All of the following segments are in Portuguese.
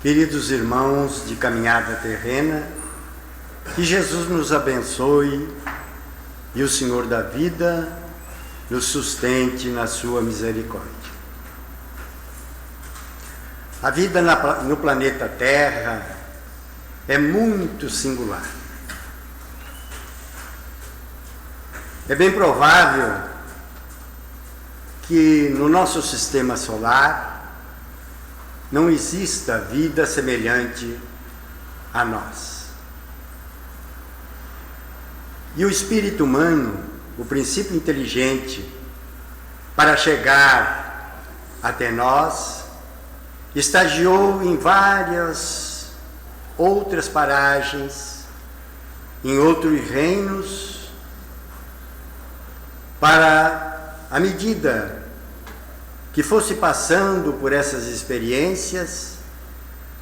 Queridos irmãos de caminhada terrena, que Jesus nos abençoe e o Senhor da vida nos sustente na sua misericórdia. A vida no planeta Terra é muito singular. É bem provável que no nosso sistema solar não exista vida semelhante a nós. E o espírito humano, o princípio inteligente, para chegar até nós, estagiou em várias outras paragens, em outros reinos, para, à medida que fosse passando por essas experiências,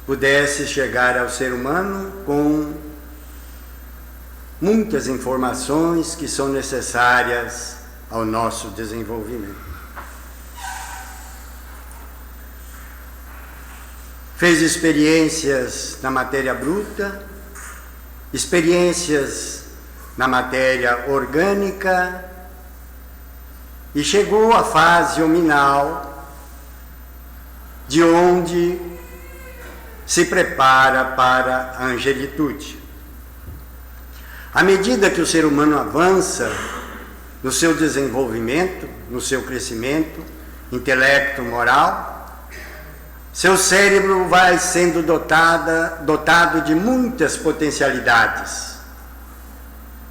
pudesse chegar ao ser humano com muitas informações que são necessárias ao nosso desenvolvimento. Fez experiências na matéria bruta, experiências na matéria orgânica, e chegou à fase hominal, de onde se prepara para a angelitude. À medida que o ser humano avança no seu desenvolvimento, no seu crescimento, intelecto, moral, seu cérebro vai sendo dotado de muitas potencialidades.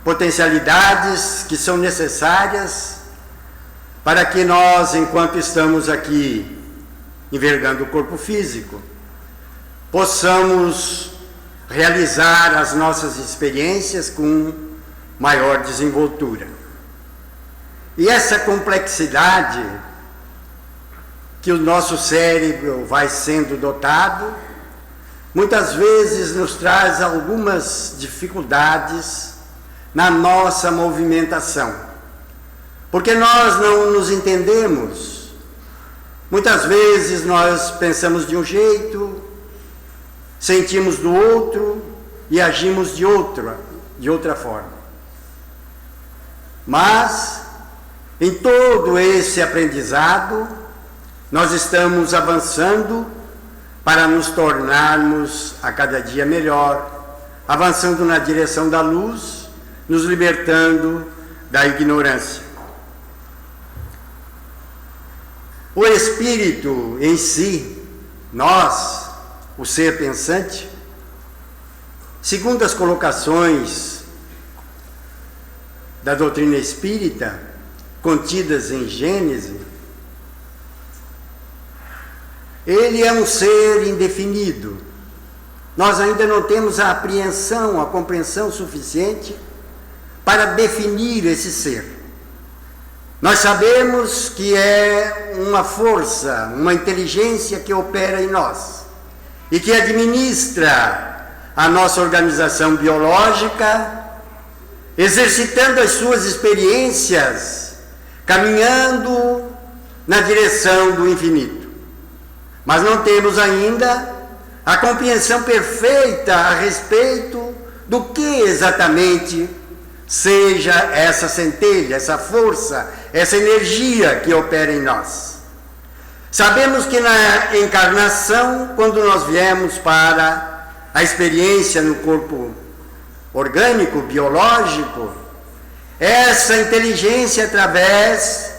Potencialidades que são necessárias para que nós, enquanto estamos aqui envergando o corpo físico, possamos realizar as nossas experiências com maior desenvoltura. E essa complexidade que o nosso cérebro vai sendo dotado, muitas vezes nos traz algumas dificuldades na nossa movimentação. Porque nós não nos entendemos. Muitas vezes nós pensamos de um jeito, sentimos do outro e agimos de outra forma. Mas, em todo esse aprendizado, nós estamos avançando para nos tornarmos a cada dia melhor, avançando na direção da luz, nos libertando da ignorância. O espírito em si, nós, o ser pensante, segundo as colocações da doutrina espírita, contidas em Gênesis, ele é um ser indefinido. Nós ainda não temos a apreensão, a compreensão suficiente para definir esse ser. Nós sabemos que é uma força, uma inteligência que opera em nós e que administra a nossa organização biológica, exercitando as suas experiências, caminhando na direção do infinito. Mas não temos ainda a compreensão perfeita a respeito do que exatamente seja essa centelha, essa força, essa energia que opera em nós. Sabemos que na encarnação, quando nós viemos para a experiência no corpo orgânico, biológico, essa inteligência, através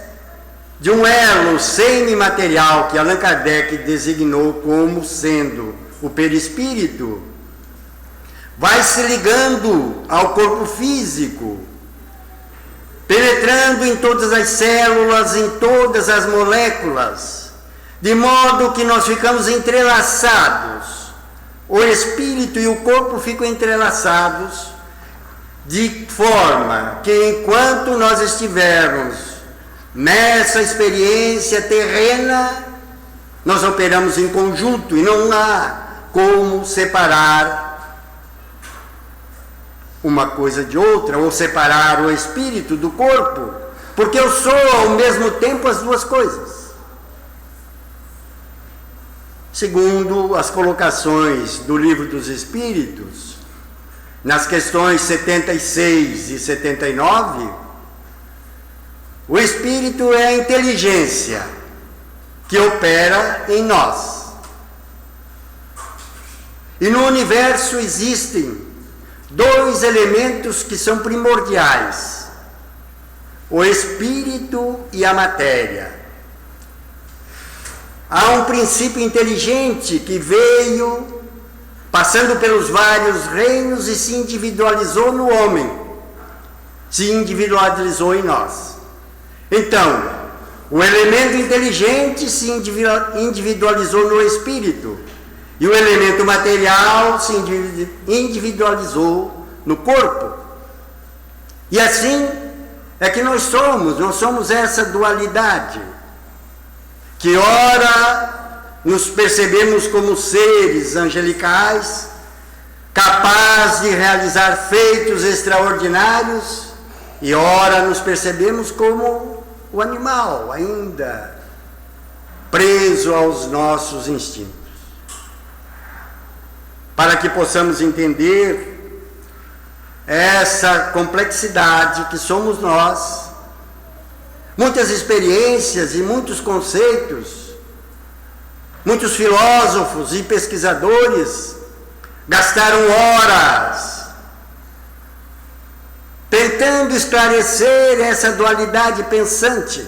de um elo semi-material que Allan Kardec designou como sendo o perispírito, vai se ligando ao corpo físico, penetrando em todas as células, em todas as moléculas, de modo que nós ficamos entrelaçados. O espírito e o corpo ficam entrelaçados, de forma que enquanto nós estivermos nessa experiência terrena, nós operamos em conjunto e não há como separar uma coisa de outra, ou separar o espírito do corpo, porque eu sou ao mesmo tempo as duas coisas. Segundo as colocações do Livro dos Espíritos, nas questões 76 e 79, o Espírito é a inteligência que opera em nós. E no universo existem dois elementos que são primordiais: o Espírito e a matéria. Há um princípio inteligente que veio passando pelos vários reinos e se individualizou no homem, se individualizou em nós. Então, o elemento inteligente se individualizou no espírito e o elemento material se individualizou no corpo. E assim é que nós somos essa dualidade, que ora nos percebemos como seres angelicais, capazes de realizar feitos extraordinários, e ora nos percebemos como o animal, ainda preso aos nossos instintos. Para que possamos entender essa complexidade que somos nós, muitas experiências e muitos conceitos, muitos filósofos e pesquisadores gastaram horas tentando esclarecer essa dualidade pensante.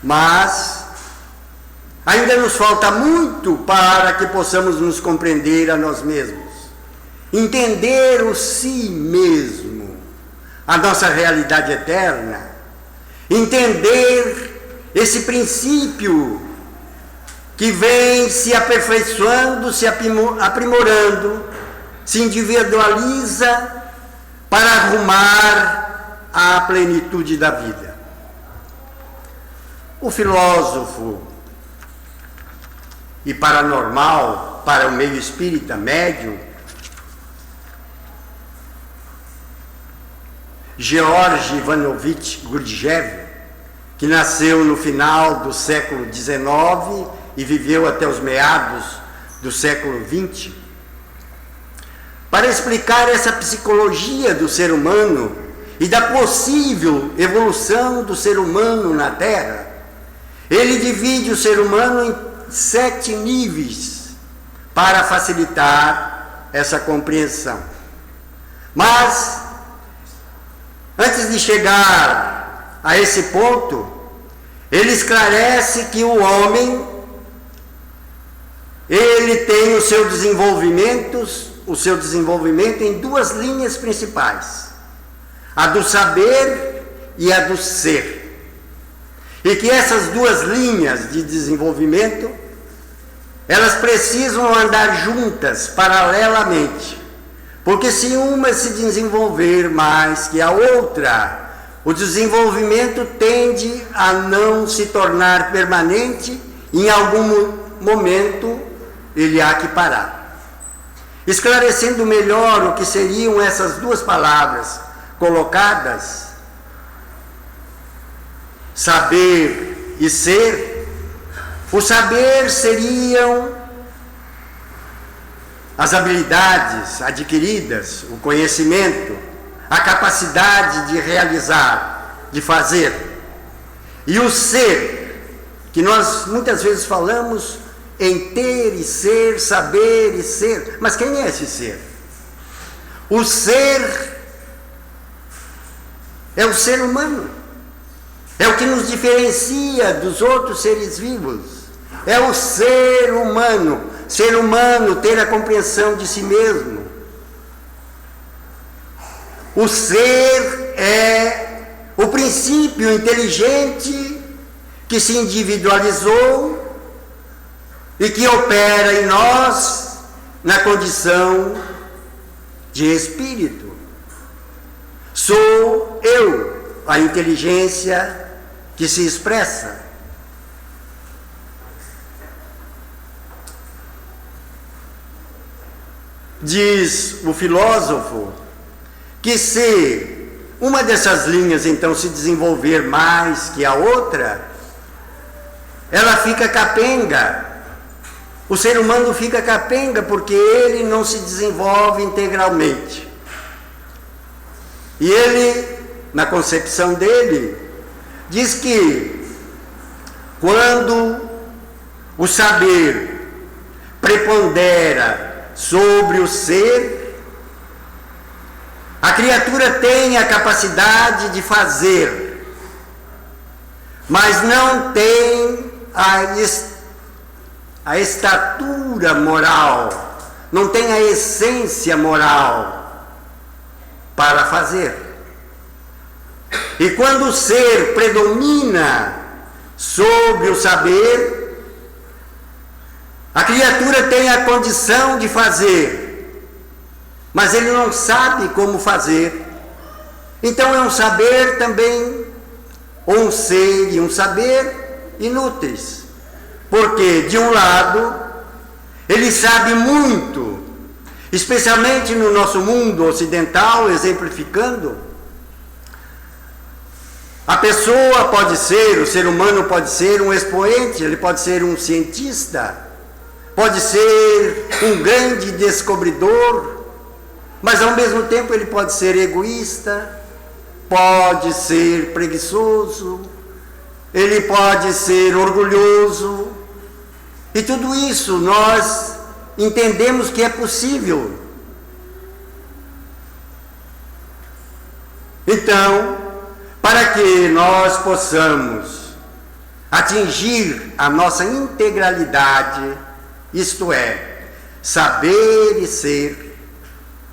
Mas ainda nos falta muito para que possamos nos compreender a nós mesmos, entender o si mesmo, a nossa realidade eterna, entender esse princípio que vem se aperfeiçoando, se aprimorando, se individualiza para arrumar a plenitude da vida. O filósofo e paranormal, para o meio espírita médium, George Ivanovich Gurdjieff, que nasceu no final do século XIX e viveu até os meados do século XX, para explicar essa psicologia do ser humano e da possível evolução do ser humano na Terra, ele divide o ser humano em 7 níveis para facilitar essa compreensão. Mas, antes de chegar a esse ponto, ele esclarece que o homem, ele tem o seu desenvolvimento em 2 linhas principais: a do saber e a do ser. E que essas 2 linhas de desenvolvimento, elas precisam andar juntas, paralelamente. Porque se uma se desenvolver mais que a outra, o desenvolvimento tende a não se tornar permanente, em algum momento ele há que parar. Esclarecendo melhor o que seriam essas 2 palavras colocadas, saber e ser, o saber seriam as habilidades adquiridas, o conhecimento, a capacidade de realizar, de fazer. E o ser, que nós muitas vezes falamos em ter e ser, saber e ser. Mas quem é esse ser? O ser é o ser humano. É o que nos diferencia dos outros seres vivos. É o ser humano. Ser humano ter a compreensão de si mesmo. O ser é o princípio inteligente que se individualizou e que opera em nós na condição de espírito. Sou eu, a inteligência que se expressa. Diz o filósofo que se uma dessas linhas então se desenvolver mais que a outra, ela fica capenga. O ser humano fica capenga porque ele não se desenvolve integralmente. E ele, na concepção dele, diz que quando o saber prepondera sobre o ser, a criatura tem a capacidade de fazer, mas não tem a estatura moral, não tem a essência moral para fazer. E quando o ser predomina sobre o saber, a criatura tem a condição de fazer, mas ele não sabe como fazer. Então é um saber também, ou um ser e um saber inúteis. Porque, de um lado, ele sabe muito, especialmente no nosso mundo ocidental, exemplificando, a pessoa pode ser, o ser humano pode ser um expoente, ele pode ser um cientista, pode ser um grande descobridor, mas ao mesmo tempo ele pode ser egoísta, pode ser preguiçoso, ele pode ser orgulhoso, e tudo isso nós entendemos que é possível. Então, para que nós possamos atingir a nossa integralidade, isto é, saber e ser,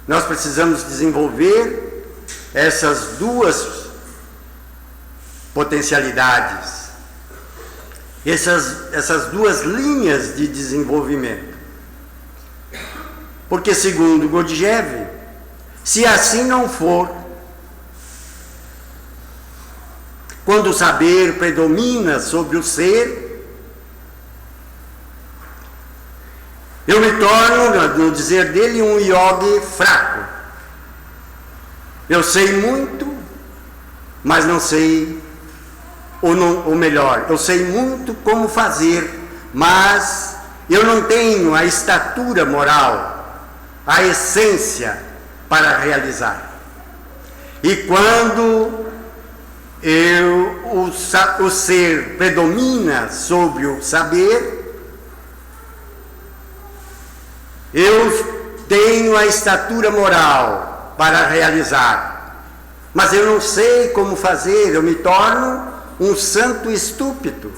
nós precisamos desenvolver essas duas potencialidades, essas duas linhas de desenvolvimento. Porque, segundo Gurdjieff, se assim não for, quando o saber predomina sobre o ser, eu me torno, no dizer dele, um yogi fraco. Eu sei muito, mas não sei, ou melhor, eu sei muito como fazer, mas eu não tenho a estatura moral, a essência para realizar. E quando o ser predomina sobre o saber, eu tenho a estatura moral para realizar, mas eu não sei como fazer, eu me torno um santo estúpido.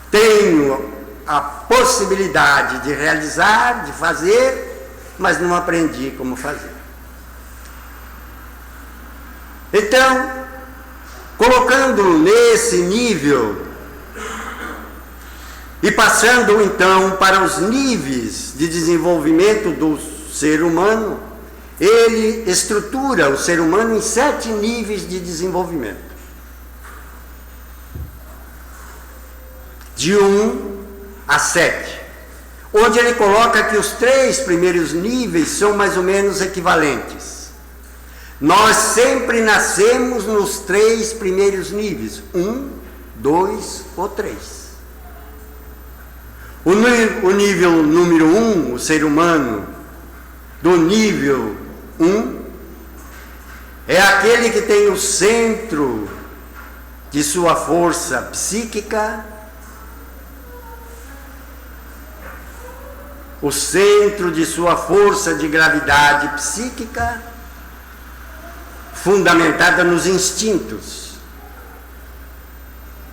Tenho a possibilidade de realizar, de fazer, mas não aprendi como fazer. Então, colocando nesse nível e passando então para os níveis de desenvolvimento do ser humano, ele estrutura o ser humano em 7 níveis de desenvolvimento. De 1 a 7. Onde ele coloca que os 3 primeiros níveis são mais ou menos equivalentes. Nós sempre nascemos nos 3 primeiros níveis, 1, 2 ou 3. O nível número 1, o ser humano, do nível 1, é aquele que tem o centro de sua força psíquica, o centro de sua força de gravidade psíquica, fundamentada nos instintos.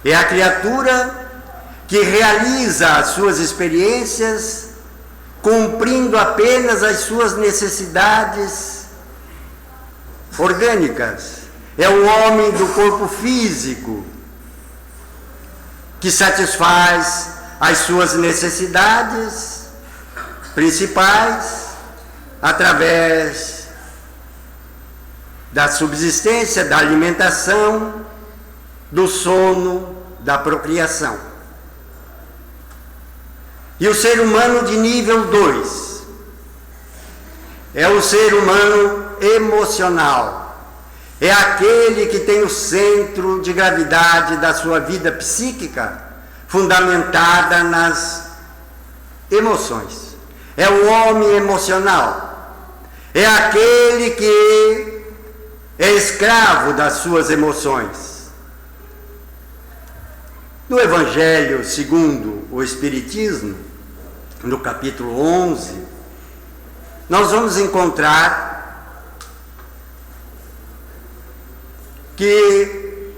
É a criatura que realiza as suas experiências cumprindo apenas as suas necessidades orgânicas. É o homem do corpo físico que satisfaz as suas necessidades principais através da subsistência, da alimentação, do sono, da procriação. E o ser humano de nível 2 é o ser humano emocional, é aquele que tem o centro de gravidade da sua vida psíquica fundamentada nas emoções. É o homem emocional. É aquele que é escravo das suas emoções. No Evangelho segundo o Espiritismo, no capítulo 11, nós vamos encontrar que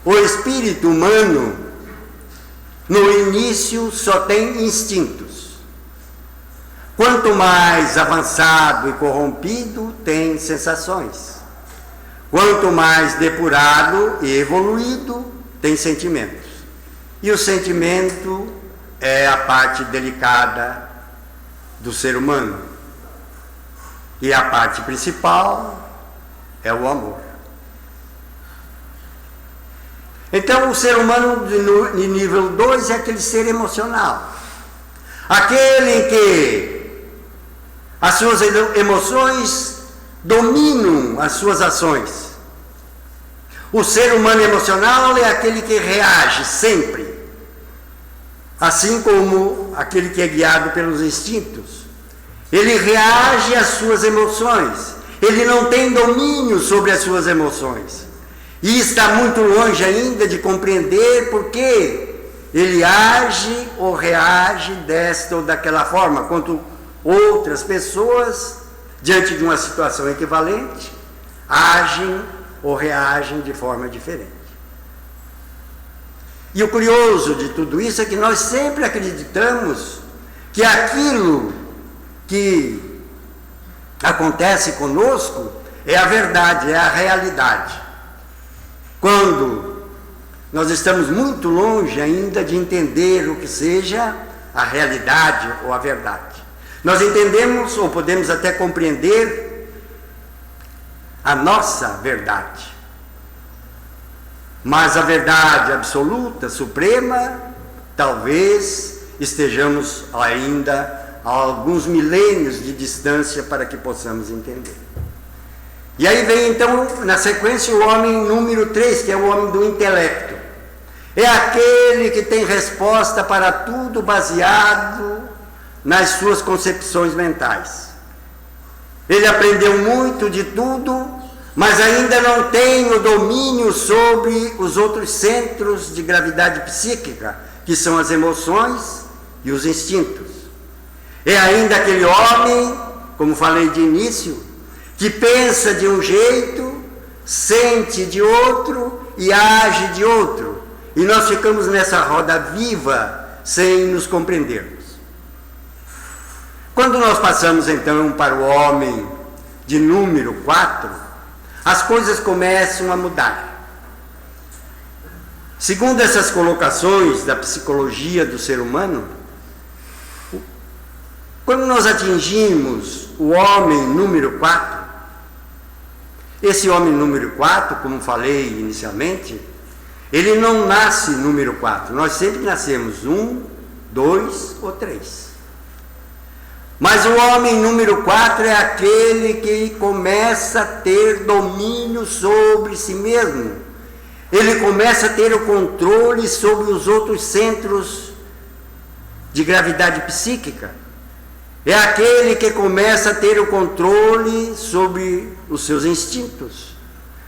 o espírito humano, no início, só tem instintos. Quanto mais avançado e corrompido, tem sensações. Quanto mais depurado e evoluído, tem sentimentos. E o sentimento é a parte delicada do ser humano. E a parte principal é o amor. Então, o ser humano de nível 2 é aquele ser emocional. Aquele em que as suas emoções dominam as suas ações. O ser humano emocional é aquele que reage sempre, assim como aquele que é guiado pelos instintos. Ele reage às suas emoções. Ele não tem domínio sobre as suas emoções. E está muito longe ainda de compreender por que ele age ou reage desta ou daquela forma, quanto outras pessoas, diante de uma situação equivalente, agem ou reagem de forma diferente. E o curioso de tudo isso é que nós sempre acreditamos que aquilo que acontece conosco é a verdade, é a realidade. Quando nós estamos muito longe ainda de entender o que seja a realidade ou a verdade. Nós entendemos, ou podemos até compreender, a nossa verdade. Mas a verdade absoluta, suprema, talvez estejamos ainda a alguns milênios de distância para que possamos entender. E aí vem então, na sequência, o homem número 3, que é o homem do intelecto. É aquele que tem resposta para tudo baseado nas suas concepções mentais. Ele aprendeu muito de tudo, mas ainda não tem o domínio sobre os outros centros de gravidade psíquica, que são as emoções e os instintos. É ainda aquele homem, como falei de início, que pensa de um jeito, sente de outro e age de outro. E nós ficamos nessa roda viva sem nos compreendermos. Quando nós passamos então para o homem de número 4, as coisas começam a mudar. Segundo essas colocações da psicologia do ser humano, quando nós atingimos o homem número 4, esse homem número 4, como falei inicialmente, ele não nasce número 4. Nós sempre nascemos 1, 2 ou 3. Mas o homem número 4 é aquele que começa a ter domínio sobre si mesmo. Ele começa a ter o controle sobre os outros centros de gravidade psíquica. É aquele que começa a ter o controle sobre os seus instintos,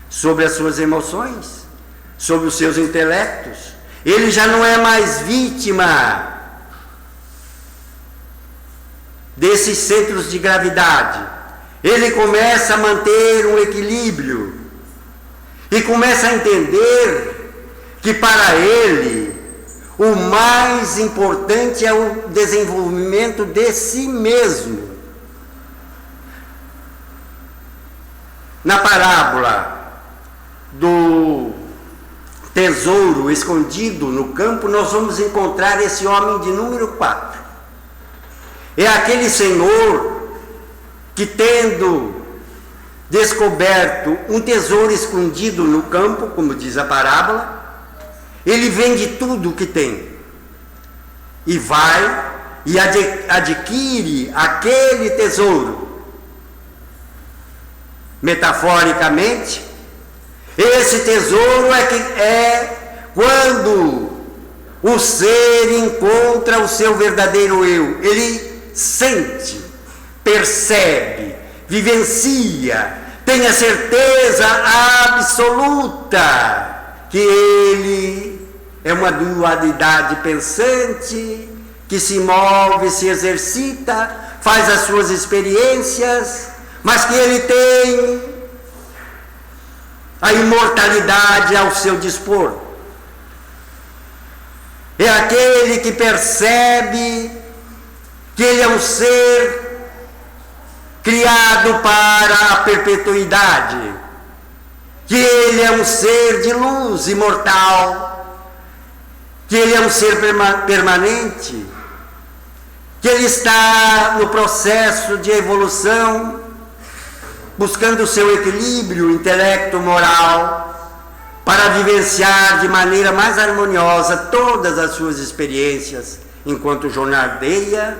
sobre as suas emoções, sobre os seus intelectos. Ele já não é mais vítima desses centros de gravidade. Ele começa a manter um equilíbrio e começa a entender que para ele o mais importante é o desenvolvimento de si mesmo. Na parábola do tesouro escondido no campo, nós vamos encontrar esse homem de número 4. É aquele senhor que, tendo descoberto um tesouro escondido no campo, como diz a parábola, ele vende tudo o que tem e vai e adquire aquele tesouro. metaforicamente, esse tesouro é quando o ser encontra o seu verdadeiro eu. Ele sente, percebe, vivencia, tem a certeza absoluta que ele é uma dualidade pensante, que se move, se exercita, faz as suas experiências, mas que ele tem a imortalidade ao seu dispor. É aquele que percebe que ele é um ser criado para a perpetuidade, que ele é um ser de luz imortal, que ele é um ser permanente, que ele está no processo de evolução, buscando o seu equilíbrio intelecto-moral, para vivenciar de maneira mais harmoniosa todas as suas experiências, enquanto jornadeia,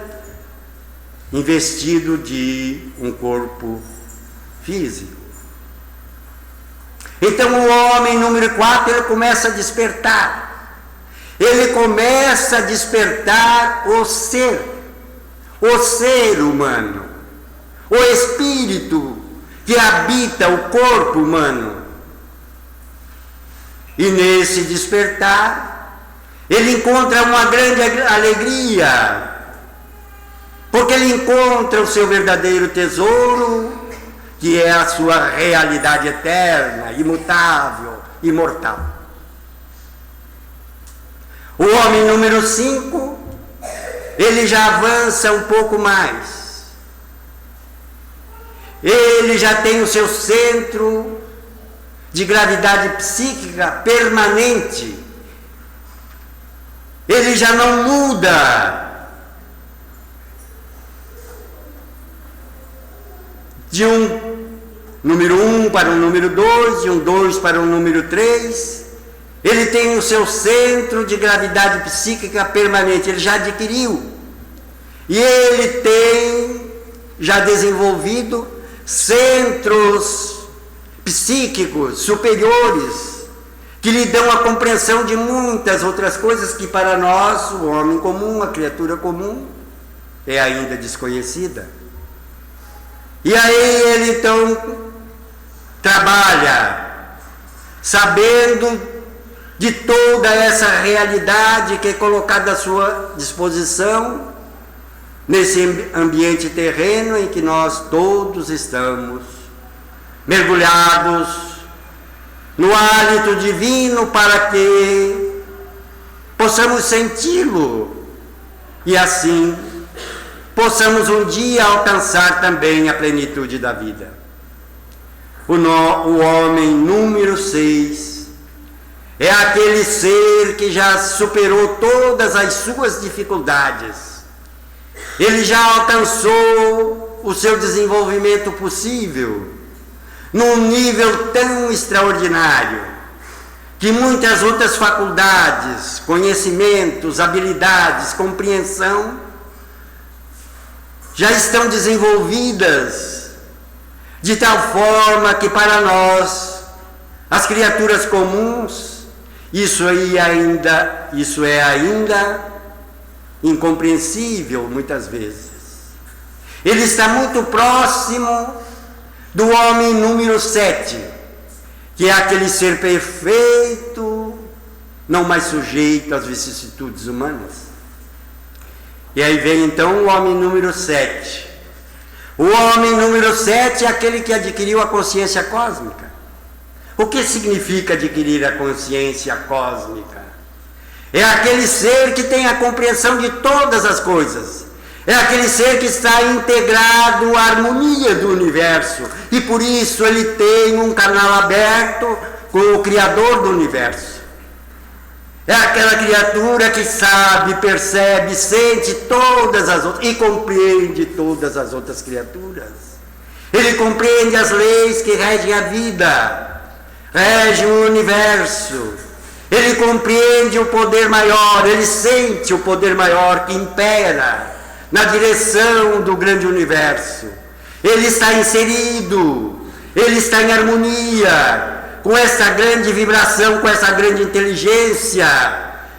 investido de um corpo físico. Então o homem número 4, ele começa a despertar. Ele começa a despertar o ser humano, o espírito que habita o corpo humano. E nesse despertar, ele encontra uma grande alegria, porque ele encontra o seu verdadeiro tesouro, que é a sua realidade eterna, imutável, imortal. O homem número 5, ele já avança um pouco mais. Ele já tem o seu centro de gravidade psíquica permanente. Ele já não muda de um número 1 para o número 2, de um 2 para o número 3. Ele tem o seu centro de gravidade psíquica permanente, ele já adquiriu. E ele tem já desenvolvido centros psíquicos superiores, que lhe dão a compreensão de muitas outras coisas que para nós, o homem comum, a criatura comum, é ainda desconhecida. E aí ele então trabalha, sabendo de toda essa realidade que é colocada à sua disposição, nesse ambiente terreno em que nós todos estamos mergulhados no hálito divino, para que possamos senti-lo e assim possamos um dia alcançar também a plenitude da vida. O homem número 6 é aquele ser que já superou todas as suas dificuldades. Ele já alcançou o seu desenvolvimento possível num nível tão extraordinário que muitas outras faculdades, conhecimentos, habilidades, compreensão já estão desenvolvidas de tal forma que para nós, as criaturas comuns, isso é ainda incompreensível muitas vezes. Ele está muito próximo do homem número 7, que é aquele ser perfeito, não mais sujeito às vicissitudes humanas. E aí vem então o homem número 7. O homem número 7 é aquele que adquiriu a consciência cósmica. O que significa adquirir a consciência cósmica? É aquele ser que tem a compreensão de todas as coisas. É aquele ser que está integrado à harmonia do universo. E por isso ele tem um canal aberto com o Criador do universo. É aquela criatura que sabe, percebe, sente todas as outras e compreende todas as outras criaturas. Ele compreende as leis que regem a vida, regem o universo. Ele compreende o poder maior, ele sente o poder maior que impera na direção do grande universo. Ele está inserido Ele está em harmonia com essa grande vibração, com essa grande inteligência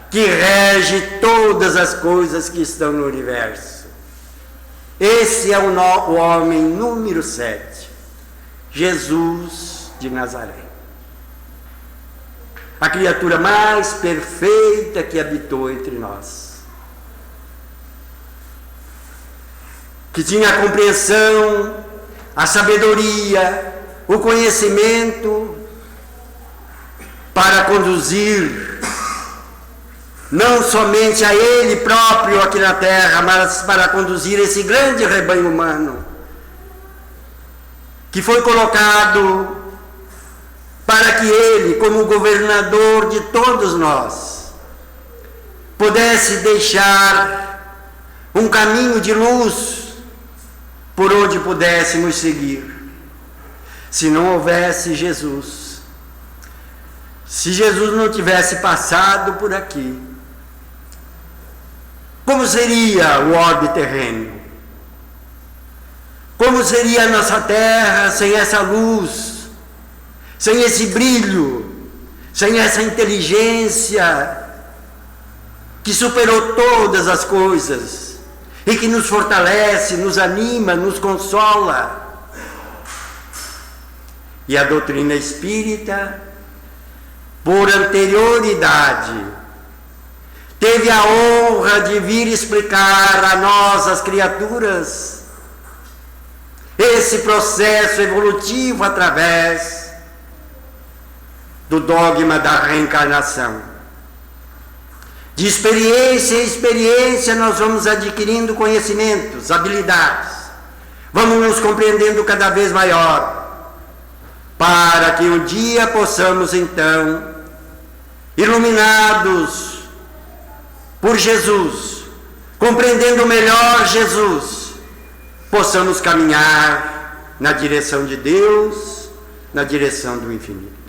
que rege todas as coisas que estão no universo. Esse é o homem número 7, Jesus de Nazaré. A criatura mais perfeita que habitou entre nós. Que tinha a compreensão, a sabedoria, o conhecimento para conduzir não somente a ele próprio aqui na terra, mas para conduzir esse grande rebanho humano que foi colocado para que ele, como governador de todos nós, pudesse deixar um caminho de luz por onde pudéssemos seguir. Se não houvesse Jesus, se Jesus não tivesse passado por aqui, como seria o orbe terreno? Como seria a nossa terra sem essa luz, sem esse brilho, sem essa inteligência que superou todas as coisas e que nos fortalece, nos anima, nos consola? E a doutrina espírita, por anterioridade, teve a honra de vir explicar a nós, as criaturas, esse processo evolutivo através do dogma da reencarnação. De experiência em experiência nós vamos adquirindo conhecimentos, habilidades, vamos nos compreendendo cada vez maior, para que um dia possamos então, iluminados por Jesus, compreendendo melhor Jesus, possamos caminhar na direção de Deus, na direção do infinito.